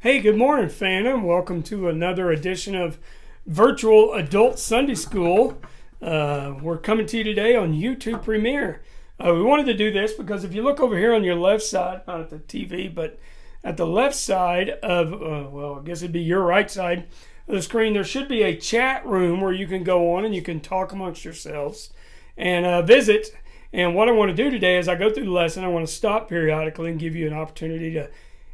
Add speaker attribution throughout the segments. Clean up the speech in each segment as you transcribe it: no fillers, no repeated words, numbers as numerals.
Speaker 1: Hey, good morning, Phantom. Welcome to another edition of Virtual Adult Sunday School. We're coming to you today on YouTube Premiere. We wanted to do this because if you look over here on your left side, not at the TV, but at the left side of, I guess it'd be your right side of the screen, there should be a chat room where you can go on and you can talk amongst yourselves and visit. And what I want to do today as I go through the lesson, I want to stop periodically and give you an opportunity to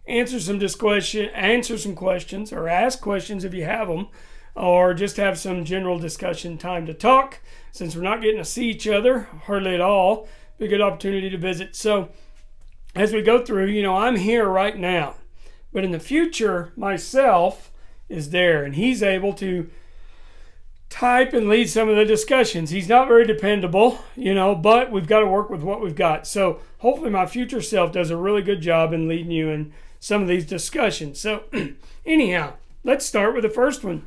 Speaker 1: answer some questions or ask questions if you have them, or just have some general discussion time to talk. Since we're not getting to see each other hardly at all, be a good opportunity to visit. So as we go through, I'm here right now, but in the future, myself is there, and he's able to type and lead some of the discussions. He's not very dependable, but we've got to work with what we've got. So hopefully my future self does a really good job in leading you in some of these discussions. So anyhow, let's start with the first one.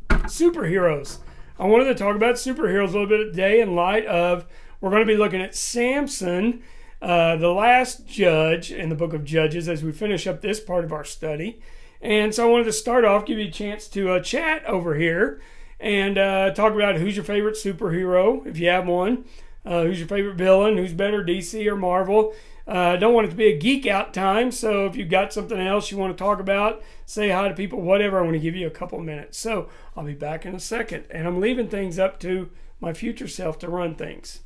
Speaker 1: Superheroes. I wanted to talk about superheroes a little bit today in light of, we're going to be looking at Samson, the last judge in the book of Judges, as we finish up this part of our study. And so I wanted to start off, give you a chance to chat over here and talk about who's your favorite superhero, if you have one. Who's your favorite villain? Who's better, DC or Marvel? Don't want it to be a geek out time, so if you've got something else you want to talk about, say hi to people, whatever. I want to give you a couple minutes. So I'll be back in a second, and I'm leaving things up to my future self to run things.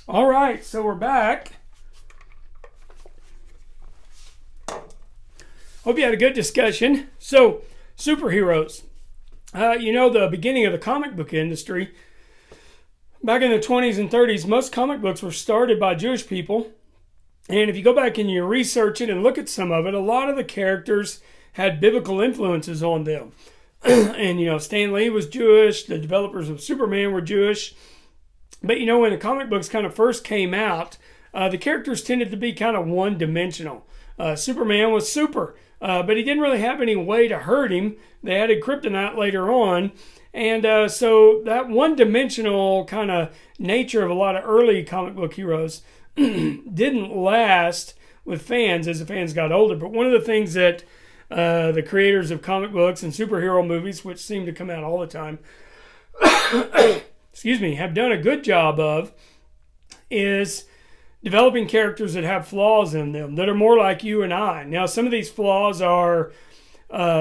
Speaker 1: All right, so we're back. Hope you had a good discussion. So, superheroes. The beginning of the comic book industry, back in the 20s and 30s, most comic books were started by Jewish people. And if you go back and you research it and look at some of it, a lot of the characters had biblical influences on them. And, Stan Lee was Jewish. The developers of Superman were Jewish. But when the comic books kind of first came out, the characters tended to be kind of one-dimensional. Superman was super, but he didn't really have any way to hurt him. They added kryptonite later on. And so that one-dimensional kind of nature of a lot of early comic book heroes didn't last with fans as the fans got older. But one of the things that the creators of comic books and superhero movies, which seem to come out all the time, have done a good job of is developing characters that have flaws in them, that are more like you and I. Now, some of these flaws are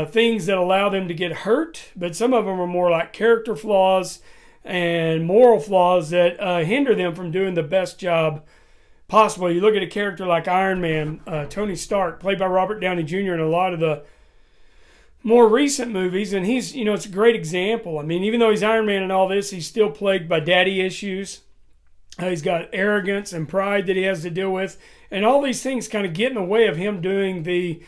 Speaker 1: things that allow them to get hurt, but some of them are more like character flaws and moral flaws that hinder them from doing the best job possible. You look at a character like Iron Man, Tony Stark, played by Robert Downey Jr. in a lot of the more recent movies, and he's, it's a great example. I mean, even though he's Iron Man and all this, he's still plagued by daddy issues. He's got arrogance and pride that he has to deal with, and all these things kind of get in the way of him doing the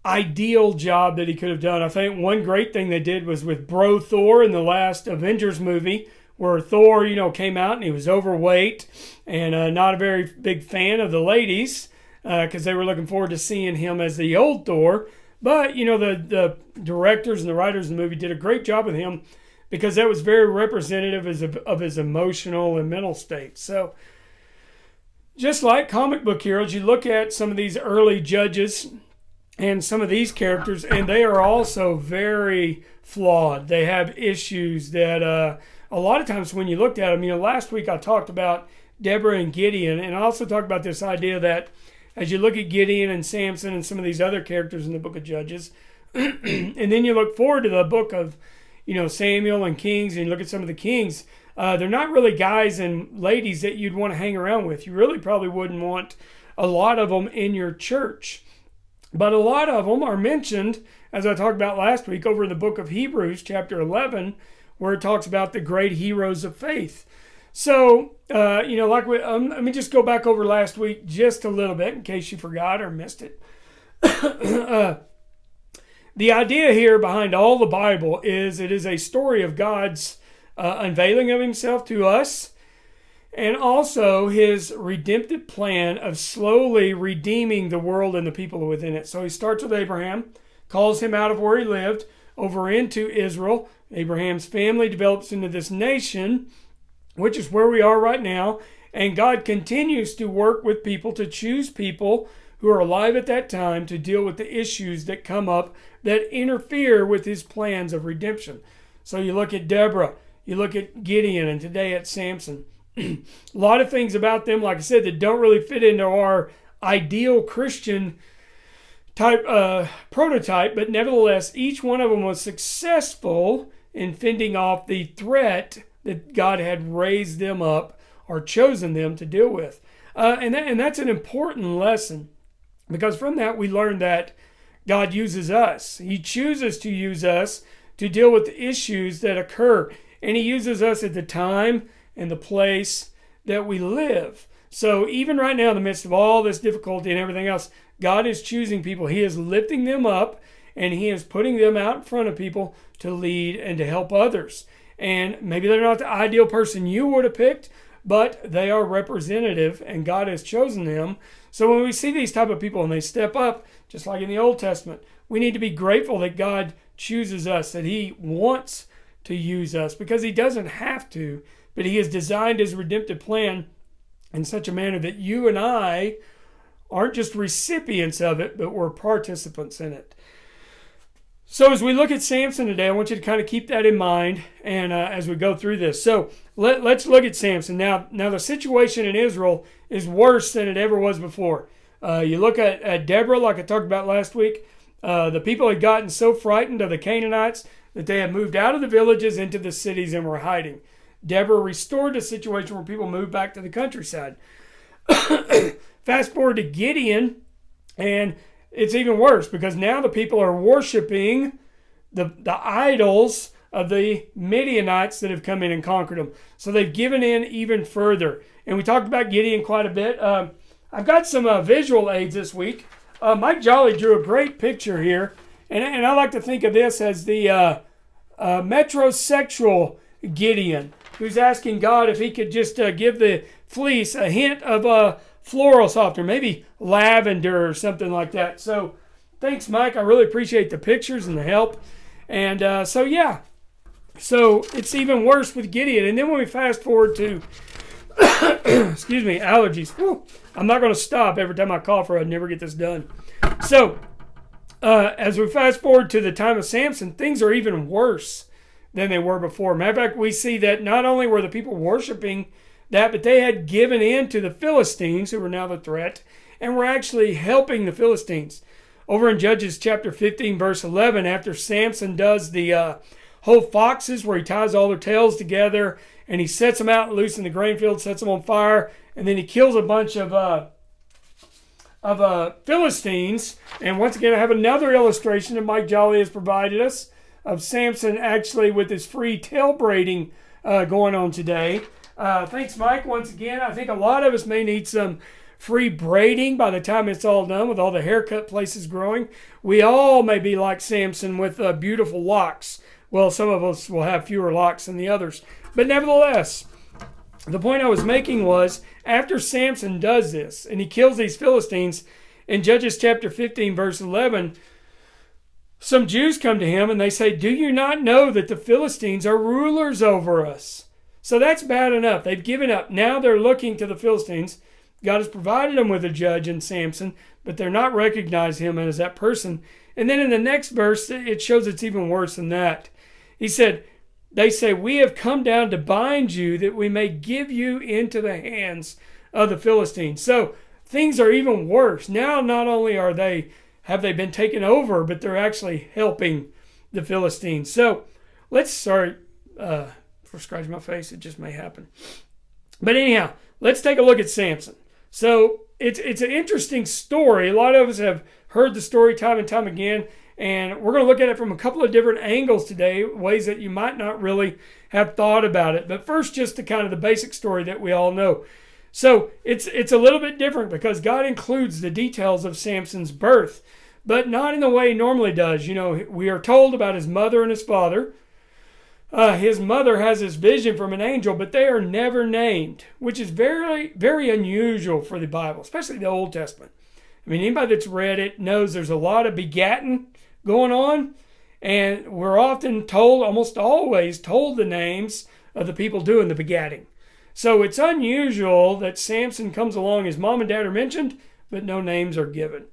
Speaker 1: ideal job that he could have done. I think one great thing they did was with Bro Thor in the last Avengers movie, where Thor, came out and he was overweight and not a very big fan of the ladies because they were looking forward to seeing him as the old Thor. But, the directors and the writers of the movie did a great job with him because that was very representative of his emotional and mental state. So, just like comic book heroes, you look at some of these early judges and some of these characters, and they are also very flawed. They have issues that a lot of times when you looked at them, last week I talked about Deborah and Gideon, and I also talked about this idea that as you look at Gideon and Samson and some of these other characters in the book of Judges, and then you look forward to the book of Samuel and Kings, and you look at some of the kings, they're not really guys and ladies that you'd want to hang around with. You really probably wouldn't want a lot of them in your church. But a lot of them are mentioned, as I talked about last week, over in the book of Hebrews, chapter 11, where it talks about the great heroes of faith. So, let me just go back over last week just a little bit in case you forgot or missed it. The idea here behind all the Bible is it is a story of God's unveiling of himself to us, and also his redemptive plan of slowly redeeming the world and the people within it. So he starts with Abraham, calls him out of where he lived over into Israel. Abraham's family develops into this nation, which is where we are right now. And God continues to work with people to choose people who are alive at that time to deal with the issues that come up that interfere with his plans of redemption. So you look at Deborah, you look at Gideon, and today at Samson. A lot of things about them, like I said, that don't really fit into our ideal Christian type prototype, but nevertheless, each one of them was successful in fending off the threat that God had raised them up or chosen them to deal with. And that's an important lesson, because from that we learn that God uses us. He chooses to use us to deal with the issues that occur, and he uses us at the time and the place that we live. So even right now, in the midst of all this difficulty and everything else, God is choosing people. He is lifting them up, and he is putting them out in front of people to lead and to help others. And maybe they're not the ideal person you would have picked, but they are representative, and God has chosen them. So when we see these type of people and they step up, just like in the Old Testament, we need to be grateful that God chooses us, that he wants to use us, because he doesn't have to, but he has designed his redemptive plan in such a manner that you and I aren't just recipients of it, but we're participants in it. So as we look at Samson today, I want you to kind of keep that in mind, and as we go through this. So let's look at Samson. Now the situation in Israel is worse than it ever was before. You look at Deborah, like I talked about last week. The people had gotten so frightened of the Canaanites that they had moved out of the villages into the cities and were hiding. Deborah restored a situation where people moved back to the countryside. Fast forward to Gideon, and it's even worse, because now the people are worshiping the idols of the Midianites that have come in and conquered them. So they've given in even further. And we talked about Gideon quite a bit. I've got some visual aids this week. Mike Jolly drew a great picture here. And I like to think of this as the metrosexual Gideon, who's asking God if he could just give the fleece a hint of a floral softener, maybe lavender or something like that. So thanks, Mike. I really appreciate the pictures and the help. And so it's even worse with Gideon. And then when we fast forward to, excuse me, allergies. Whew, I'm not going to stop every time I cough or I'd never get this done. So as we fast forward to the time of Samson, things are even worse than they were before. Matter of fact, we see that not only were the people worshiping that, but they had given in to the Philistines, who were now the threat, and were actually helping the Philistines. Over in Judges chapter 15, verse 11, after Samson does the whole foxes, where he ties all their tails together, and he sets them out loose in the grain field, sets them on fire, and then he kills a bunch of Philistines. And once again, I have another illustration that Mike Jolly has provided us of Samson actually with his free tail braiding going on today. Thanks, Mike, once again. I think a lot of us may need some free braiding by the time it's all done, with all the haircut places growing. We all may be like Samson with beautiful locks. Well, some of us will have fewer locks than the others. But nevertheless, the point I was making was, after Samson does this and he kills these Philistines, in Judges chapter 15, verse 11, some Jews come to him and they say, "Do you not know that the Philistines are rulers over us?" So that's bad enough. They've given up. Now they're looking to the Philistines. God has provided them with a judge in Samson, but they're not recognizing him as that person. And then in the next verse, it shows it's even worse than that. He said, they say, "We have come down to bind you that we may give you into the hands of the Philistines." So things are even worse. Now not only have they been taken over, but they're actually helping the Philistines. So sorry for scratching my face. It just may happen. But anyhow, let's take a look at Samson. So it's an interesting story. A lot of us have heard the story time and time again, and we're going to look at it from a couple of different angles today, ways that you might not really have thought about it. But first, just the kind of the basic story that we all know. So it's a little bit different because God includes the details of Samson's birth, but not in the way he normally does. You know, we are told about his mother and his father. His mother has this vision from an angel, but they are never named, which is very, very unusual for the Bible, especially the Old Testament. I mean, anybody that's read it knows there's a lot of begatting going on, and we're often told, almost always told, the names of the people doing the begatting. So it's unusual that Samson comes along, his mom and dad are mentioned, but no names are given.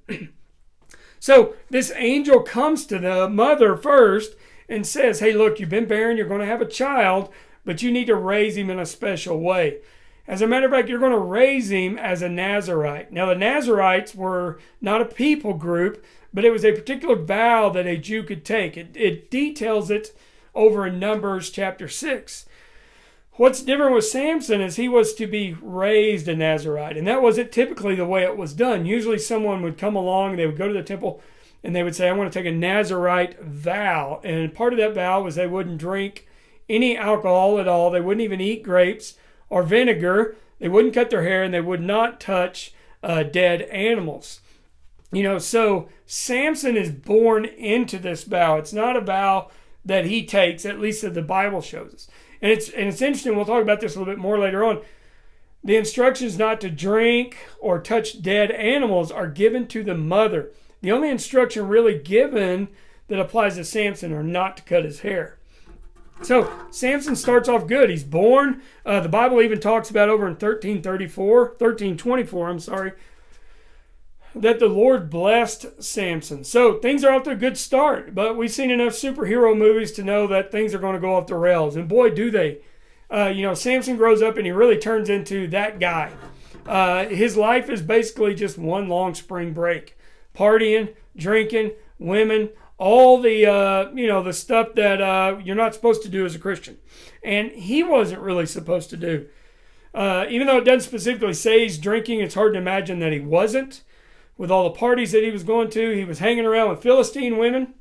Speaker 1: So this angel comes to the mother first and says, hey, look, you've been barren, you're going to have a child, but you need to raise him in a special way. As a matter of fact, you're going to raise him as a Nazarite. Now, the Nazarites were not a people group, but it was a particular vow that a Jew could take. It details it over in Numbers chapter 6. What's different with Samson is he was to be raised a Nazarite, and that wasn't typically the way it was done. Usually someone would come along, they would go to the temple, and they would say, I want to take a Nazarite vow. And part of that vow was they wouldn't drink any alcohol at all. They wouldn't even eat grapes or vinegar. They wouldn't cut their hair, and they would not touch dead animals. You know, so Samson is born into this vow. It's not a vow that he takes, at least that the Bible shows us. And it's interesting, we'll talk about this a little bit more later on. The instructions not to drink or touch dead animals are given to the mother. The only instruction really given that applies to Samson are not to cut his hair. So Samson starts off good. He's born. The Bible even talks about over in 1324, that the Lord blessed Samson. So things are off to a good start, but we've seen enough superhero movies to know that things are going to go off the rails. And boy, do they. Samson grows up and he really turns into that guy. His life is basically just one long spring break. Partying, drinking, women, all the the stuff that you're not supposed to do as a Christian. And he wasn't really supposed to do. Even though it doesn't specifically say he's drinking, it's hard to imagine that he wasn't. With all the parties that he was going to, he was hanging around with Philistine women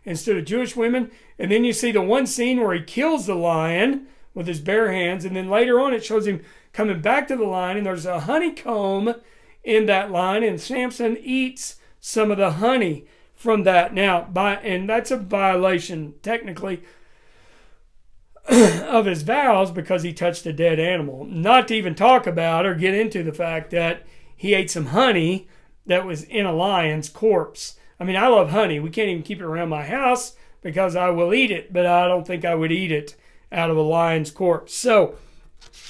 Speaker 1: instead of Jewish women. And then you see the one scene where he kills the lion with his bare hands. And then later on it shows him coming back to the lion, and there's a honeycomb in that lion, and Samson eats some of the honey from that. Now, and that's a violation, technically, of his vows because he touched a dead animal. Not to even talk about or get into the fact that he ate some honey that was in a lion's corpse. I mean, I love honey. We can't even keep it around my house because I will eat it, but I don't think I would eat it out of a lion's corpse. So,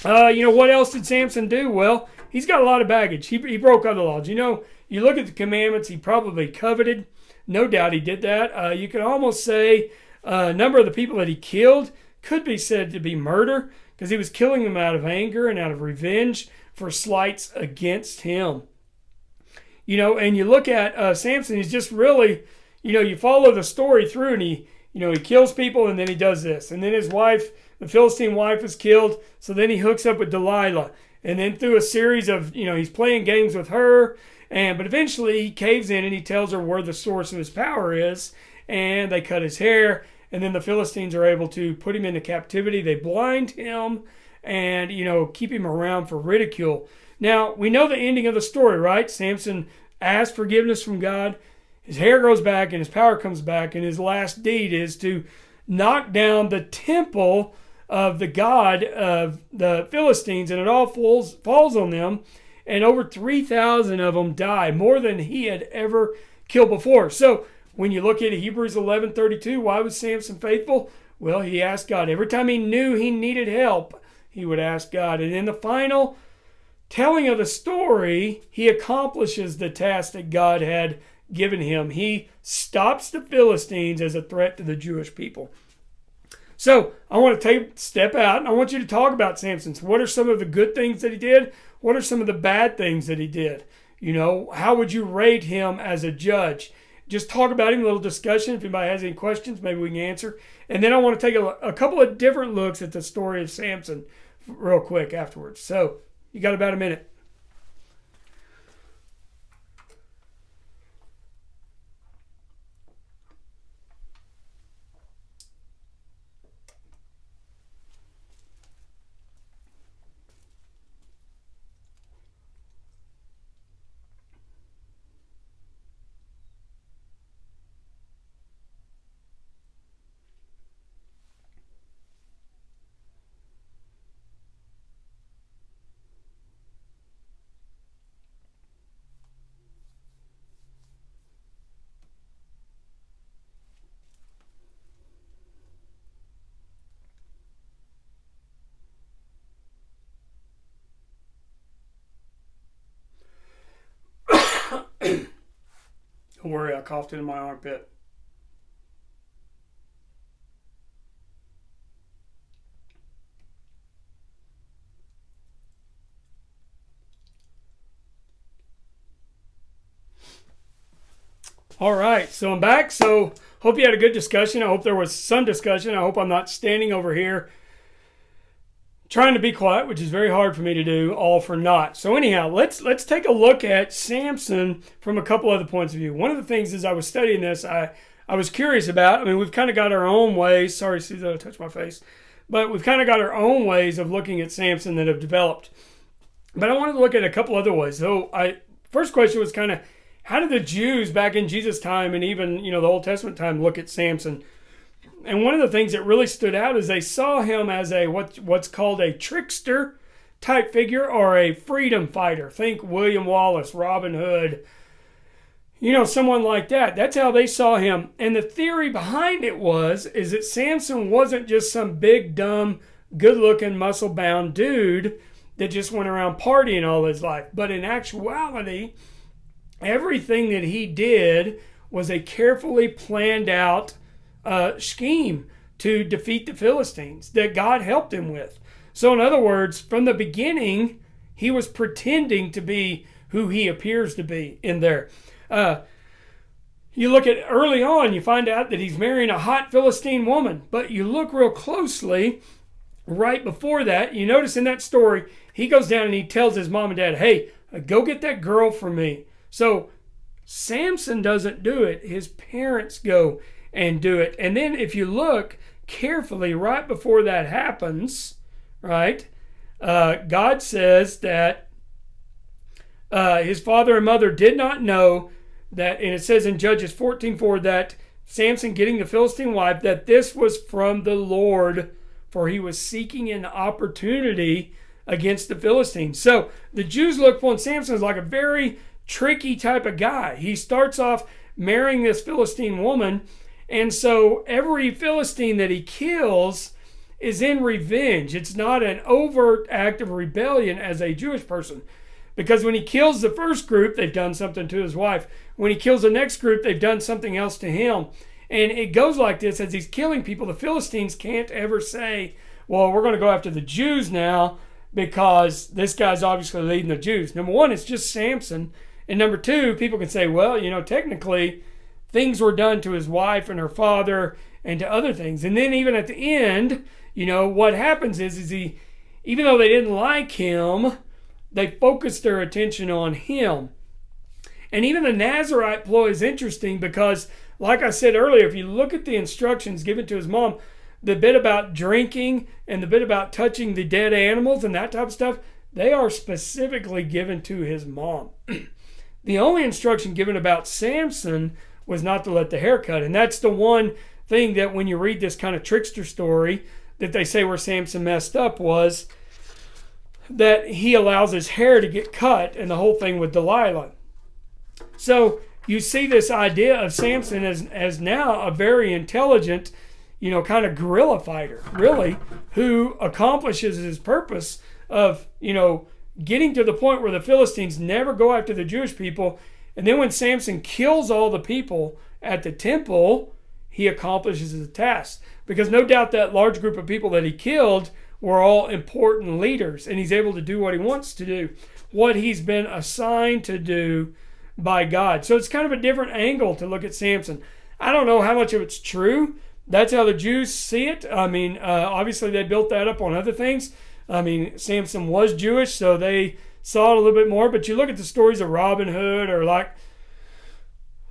Speaker 1: what else did Samson do? Well, he's got a lot of baggage. He broke other laws. You look at the commandments, he probably coveted. No doubt he did that. You could almost say a number of the people that he killed could be said to be murder because he was killing them out of anger and out of revenge for slights against him. And you look at Samson, he's just really, you follow the story through, and he kills people, and then he does this. And then his wife, the Philistine wife, is killed, so then he hooks up with Delilah. And then through a series of, he's playing games with her, but eventually he caves in and he tells her where the source of his power is, and they cut his hair, and then the Philistines are able to put him into captivity. They blind him and, keep him around for ridicule. Now, we know the ending of the story, right? Samson asks forgiveness from God. His hair grows back and his power comes back, and his last deed is to knock down the temple of the god of the Philistines, and it all falls on them, and over 3,000 of them die, more than he had ever killed before. So when you look at Hebrews 11:32, why was Samson faithful? Well, he asked God. Every time he knew he needed help, he would ask God. And in the final telling of the story, he accomplishes the task that God had given him. He stops the Philistines as a threat to the Jewish people. So I want to step out, and I want you to talk about Samson. So what are some of the good things that he did? What are some of the bad things that he did? How would you rate him as a judge? just talk about him, a little discussion. If anybody has any questions, maybe we can answer. And then I want to take a couple of different looks at the story of Samson real quick afterwards. So you got about a minute. Don't worry, I coughed into my armpit. All right, so I'm back. So hope you had a good discussion. I hope there was some discussion. I hope I'm not standing over here trying to be quiet, which is very hard for me to do, all for naught. So anyhow, let's take a look at Samson from a couple other points of view. One of the things as I was studying this, I was curious about. I mean, we've kind of got our own ways. Sorry, Susan, I touched my face. But we've kind of got our own ways of looking at Samson that have developed. But I wanted to look at a couple other ways. So first question was kind of, how did the Jews back in Jesus' time and even, the Old Testament time look at Samson? And one of the things that really stood out is they saw him as a what's called a trickster type figure or a freedom fighter. Think William Wallace, Robin Hood, someone like that. That's how they saw him. And the theory behind it is that Samson wasn't just some big, dumb, good-looking, muscle-bound dude that just went around partying all his life. But in actuality, everything that he did was a carefully planned out scheme to defeat the Philistines that God helped him with. So in other words, from the beginning, he was pretending to be who he appears to be in there. You look at early on, you find out that he's marrying a hot Philistine woman. But you look real closely, right before that, you notice in that story, he goes down and he tells his mom and dad, hey, go get that girl for me. So Samson doesn't do it. His parents go and do it. And then if you look carefully right before that happens, right, God says that his father and mother did not know that, and it says in Judges 14:4 that Samson getting the Philistine wife, that this was from the Lord, for he was seeking an opportunity against the Philistines. So the Jews look upon Samson as like a very tricky type of guy. He starts off marrying this Philistine woman, and so every Philistine that he kills is in revenge. It's not an overt act of rebellion as a Jewish person. Because when he kills the first group, they've done something to his wife. When he kills the next group, they've done something else to him. And it goes like this. As he's killing people, the Philistines can't ever say, well, we're going to go after the Jews now because this guy's obviously leading the Jews. Number one, it's just Samson. And number two, people can say, well, technically, things were done to his wife and her father and to other things. And then even at the end, what happens is he, even though they didn't like him, they focused their attention on him. And even the Nazirite ploy is interesting because, like I said earlier, if you look at the instructions given to his mom, the bit about drinking and the bit about touching the dead animals and that type of stuff, they are specifically given to his mom. The only instruction given about Samson was not to let the hair cut. And that's the one thing that when you read this kind of trickster story that they say where Samson messed up was that he allows his hair to get cut and the whole thing with Delilah. So you see this idea of Samson as now a very intelligent, kind of guerrilla fighter, really, who accomplishes his purpose of, getting to the point where the Philistines never go after the Jewish people. And then when Samson kills all the people at the temple, he accomplishes his task. Because no doubt that large group of people that he killed were all important leaders, and he's able to do what he wants to do, what he's been assigned to do by God. So it's kind of a different angle to look at Samson. I don't know how much of it's true. That's how the Jews see it. I mean, obviously they built that up on other things. I mean, Samson was Jewish, so they saw it a little bit more. But you look at the stories of Robin Hood, or like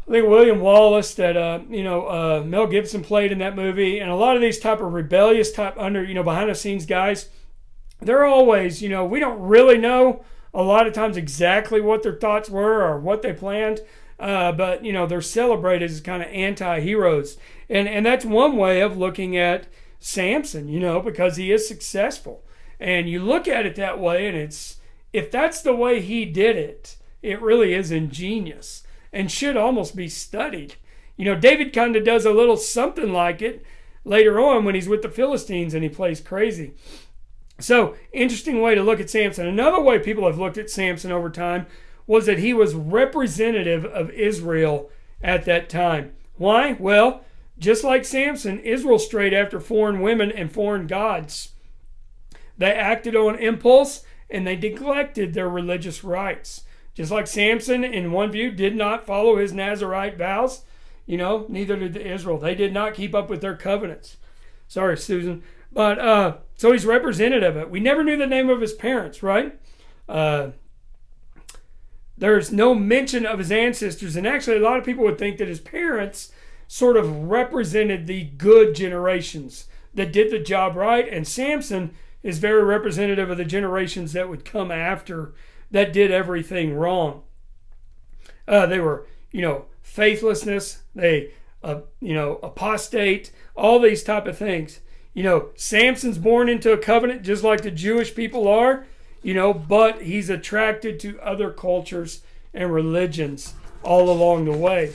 Speaker 1: I think William Wallace that Mel Gibson played in that movie, and a lot of these type of rebellious type behind the scenes guys, they're always, we don't really know a lot of times exactly what their thoughts were or what they planned, but they're celebrated as kind of anti-heroes, and that's one way of looking at Samson, because he is successful, and you look at it that way, and if that's the way he did it, it really is ingenious and should almost be studied. David kind of does a little something like it later on when he's with the Philistines and he plays crazy. So, interesting way to look at Samson. Another way people have looked at Samson over time was that he was representative of Israel at that time. Why? Well, just like Samson, Israel strayed after foreign women and foreign gods. They acted on impulse and they neglected their religious rites. Just like Samson, in one view, did not follow his Nazirite vows, neither did Israel. They did not keep up with their covenants. Sorry, Susan. But so he's representative of it. We never knew the name of his parents, right? There's no mention of his ancestors. And actually, a lot of people would think that his parents sort of represented the good generations that did the job right. And Samson is very representative of the generations that would come after that did everything wrong. They were, faithlessness. They, apostate. All these type of things. Samson's born into a covenant just like the Jewish people are, but he's attracted to other cultures and religions all along the way.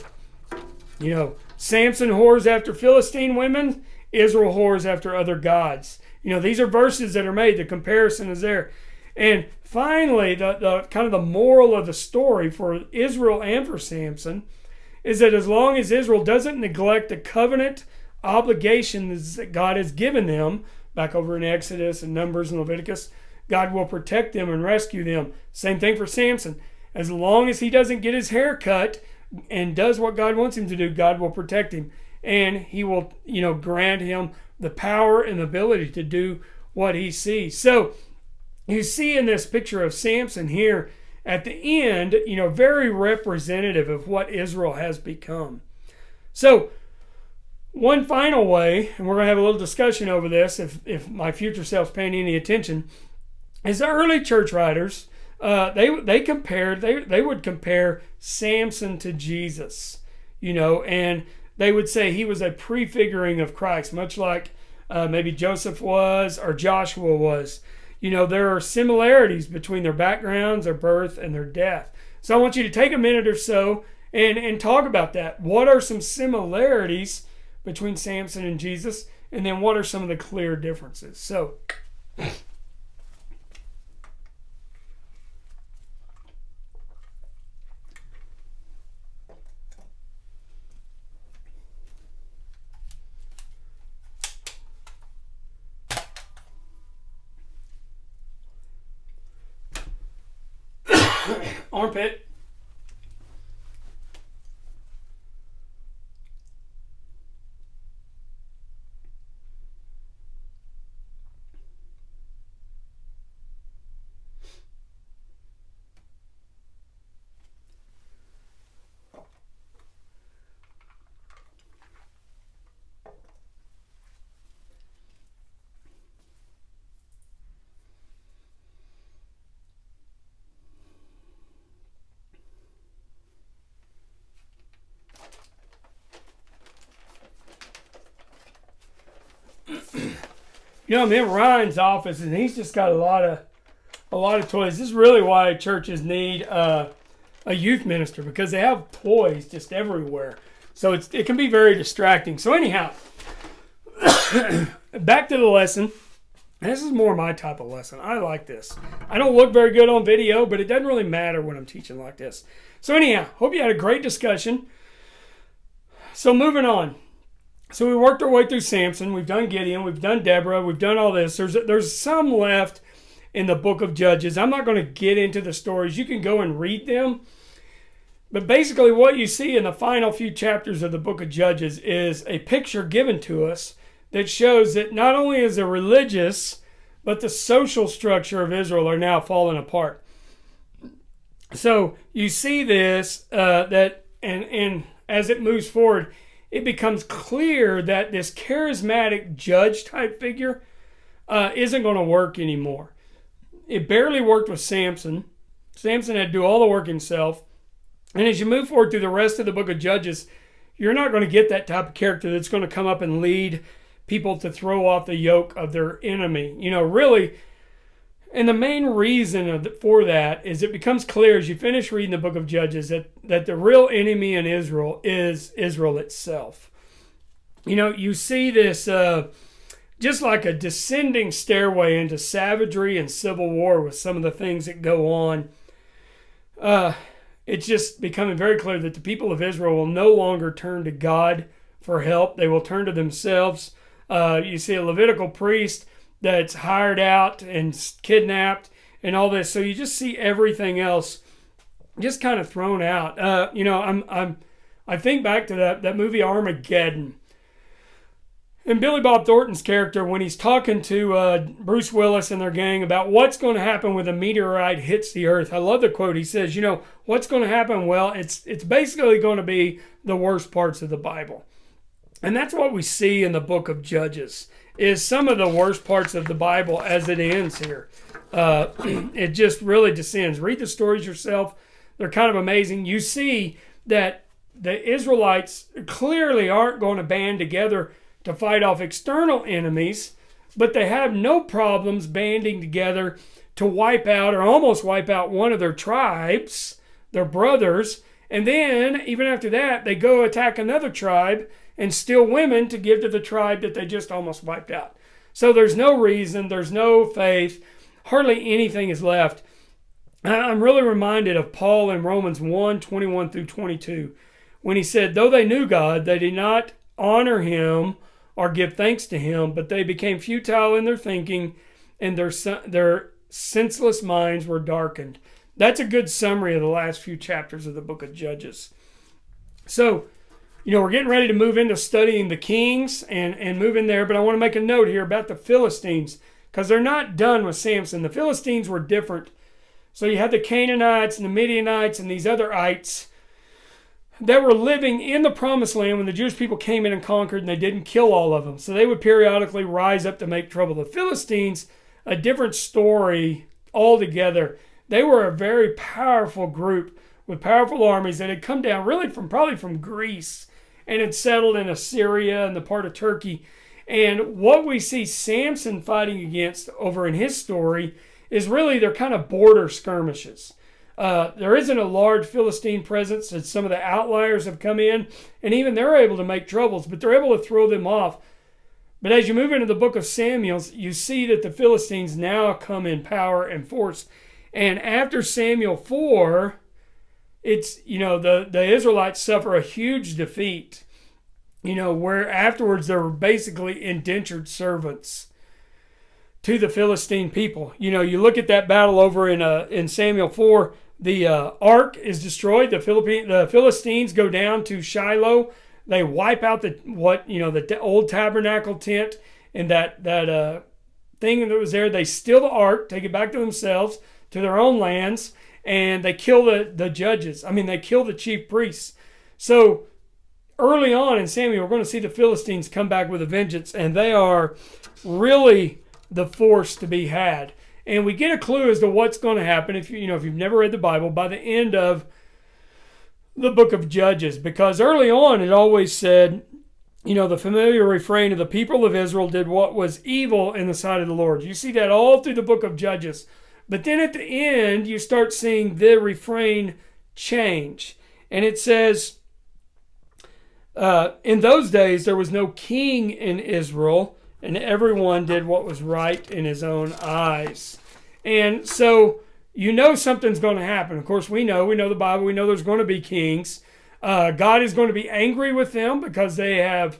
Speaker 1: Samson whores after Philistine women, Israel whores after other gods. These are verses that are made. The comparison is there. And finally, the kind of the moral of the story for Israel and for Samson is that as long as Israel doesn't neglect the covenant obligations that God has given them, back over in Exodus and Numbers and Leviticus, God will protect them and rescue them. Same thing for Samson. As long as he doesn't get his hair cut and does what God wants him to do, God will protect him. And he will, grant him the power and ability to do what he sees. So you see in this picture of Samson here at the end, very representative of what Israel has become. So one final way, and we're going to have a little discussion over this if my future self's paying any attention, is the early church writers, they would compare Samson to Jesus, and they would say he was a prefiguring of Christ, much like maybe Joseph was or Joshua was. There are similarities between their backgrounds, their birth, and their death. So I want you to take a minute or so and talk about that. What are some similarities between Samson and Jesus, and then what are some of the clear differences? So, armpit. I'm in Ryan's office, and he's just got a lot of toys. This is really why churches need a youth minister, because they have toys just everywhere. So it can be very distracting. So anyhow, back to the lesson. This is more my type of lesson. I like this. I don't look very good on video, but it doesn't really matter when I'm teaching like this. So anyhow, hope you had a great discussion. So moving on. So we worked our way through Samson. We've done Gideon. We've done Deborah. We've done all this. There's some left in the book of Judges. I'm not going to get into the stories. You can go and read them. But basically what you see in the final few chapters of the book of Judges is a picture given to us that shows that not only is the religious, but the social structure of Israel are now falling apart. So you see this, and as it moves forward, it becomes clear that this charismatic judge type figure isn't going to work anymore. It barely worked with Samson. Samson had to do all the work himself. And as you move forward through the rest of the book of Judges, you're not going to get that type of character that's going to come up and lead people to throw off the yoke of their enemy. Really. And the main reason for that is it becomes clear as you finish reading the book of Judges that the real enemy in Israel is Israel itself. You see this just like a descending stairway into savagery and civil war with some of the things that go on. It's just becoming very clear that the people of Israel will no longer turn to God for help. They will turn to themselves. You see a Levitical priest that's hired out and kidnapped and all this. So you just see everything else just kind of thrown out. I think back to that movie Armageddon. And Billy Bob Thornton's character, when he's talking to Bruce Willis and their gang about what's going to happen when a meteorite hits the earth, I love the quote. He says, what's going to happen? Well, it's basically going to be the worst parts of the Bible. And that's what we see in the book of Judges, is some of the worst parts of the Bible as it ends here. It just really descends. Read the stories yourself. They're kind of amazing. You see that the Israelites clearly aren't going to band together to fight off external enemies, but they have no problems banding together to wipe out or almost wipe out one of their tribes, their brothers, and then even after that they go attack another tribe and steal women to give to the tribe that they just almost wiped out. So there's no reason, there's no faith, hardly anything is left. I'm really reminded of Paul in Romans 1:21 through 22, when he said, though they knew God, they did not honor him or give thanks to him, but they became futile in their thinking, and their senseless minds were darkened. That's a good summary of the last few chapters of the book of Judges. So, we're getting ready to move into studying the kings and move in there, but I want to make a note here about the Philistines, because they're not done with Samson. The Philistines were different. So you had the Canaanites and the Midianites and these other ites that were living in the promised land when the Jewish people came in and conquered, and they didn't kill all of them. So they would periodically rise up to make trouble. The Philistines, a different story altogether. They were a very powerful group with powerful armies that had come down really probably from Greece and had settled in Assyria and the part of Turkey. And what we see Samson fighting against over in his story is really their kind of border skirmishes. There isn't a large Philistine presence, as some of the outliers have come in, and even they're able to make troubles, but they're able to throw them off. But as you move into the book of Samuel, you see that the Philistines now come in power and force. And after Samuel 4, it's, the Israelites suffer a huge defeat, where afterwards they're basically indentured servants to the Philistine people. You look at that battle over in Samuel 4, the ark is destroyed. The Philistines go down to Shiloh. They wipe out the old tabernacle tent and that thing that was there. They steal the ark, take it back to themselves, to their own lands, and they kill the judges. They kill the chief priests. So early on in Samuel, we're going to see the Philistines come back with a vengeance, and they are really the force to be had. And we get a clue as to what's going to happen if you've never read the Bible by the end of the book of Judges, because early on it always said, the familiar refrain of the people of Israel did what was evil in the sight of the Lord. You see that all through the book of Judges. But then at the end, you start seeing the refrain change. And it says, in those days there was no king in Israel, and everyone did what was right in his own eyes. And so something's going to happen. Of course, we know the Bible. We know there's going to be kings. God is going to be angry with them because they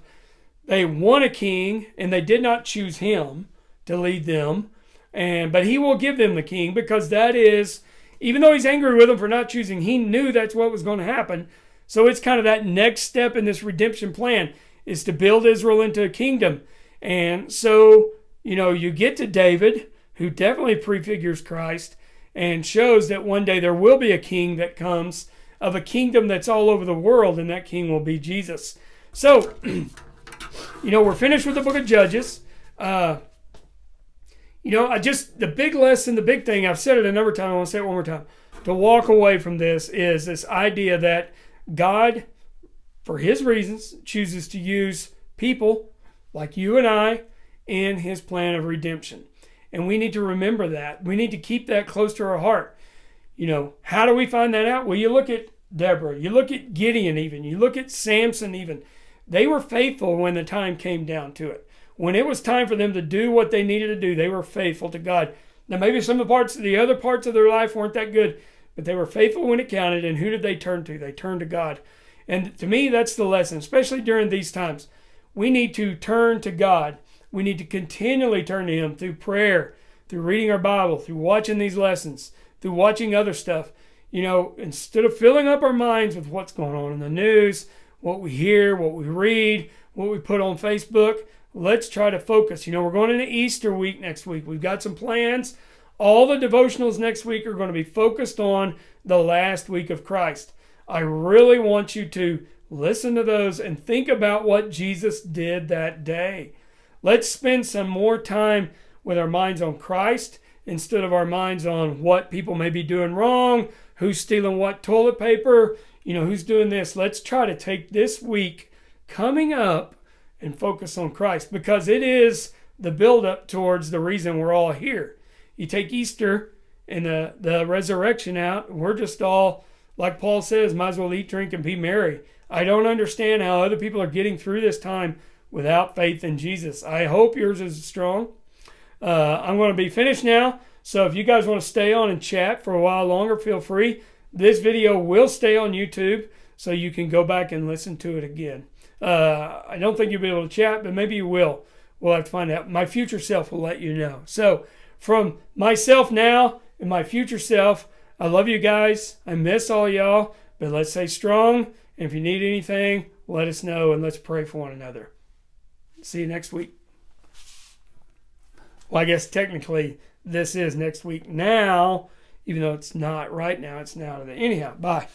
Speaker 1: won a king and they did not choose him to lead them. But he will give them the king, because that is even though he's angry with them for not choosing, he knew that's what was going to happen. So it's kind of that next step in this redemption plan is to build Israel into a kingdom. And so, you get to David, who definitely prefigures Christ and shows that one day there will be a king that comes of a kingdom that's all over the world, and that king will be Jesus. So, we're finished with the book of Judges. The big lesson, the big thing, I've said it a number of times, I want to say it one more time. To walk away from this is this idea that God, for his reasons, chooses to use people like you and I in his plan of redemption. And we need to remember that. We need to keep that close to our heart. How do we find that out? Well, you look at Deborah, you look at Gideon even, you look at Samson even. They were faithful when the time came down to it. When it was time for them to do what they needed to do, they were faithful to God. Now, maybe the other parts of their life weren't that good, but they were faithful when it counted. And who did they turn to? They turned to God. And to me, that's the lesson, especially during these times. We need to turn to God. We need to continually turn to him through prayer, through reading our Bible, through watching these lessons, through watching other stuff. Instead of filling up our minds with what's going on in the news, what we hear, what we read, what we put on Facebook, let's try to focus. We're going into Easter week next week. We've got some plans. All the devotionals next week are going to be focused on the last week of Christ. I really want you to listen to those and think about what Jesus did that day. Let's spend some more time with our minds on Christ instead of our minds on what people may be doing wrong, who's stealing what toilet paper, who's doing this. Let's try to take this week coming up and focus on Christ, because it is the build-up towards the reason we're all here. You take Easter and the resurrection out, we're just all, like Paul says, might as well eat, drink, and be merry. I don't understand how other people are getting through this time without faith in Jesus. I hope yours is strong. I'm going to be finished now, so if you guys want to stay on and chat for a while longer, feel free. This video will stay on YouTube, so you can go back and listen to it again. I don't think you'll be able to chat, but maybe you will. We'll have to find out. My future self will let you know. So from myself now and my future self, I love you guys. I miss all y'all, but let's stay strong. And if you need anything, let us know, and let's pray for one another. See you next week. Well, I guess technically this is next week now, even though it's not right now. It's now today. Anyhow, bye.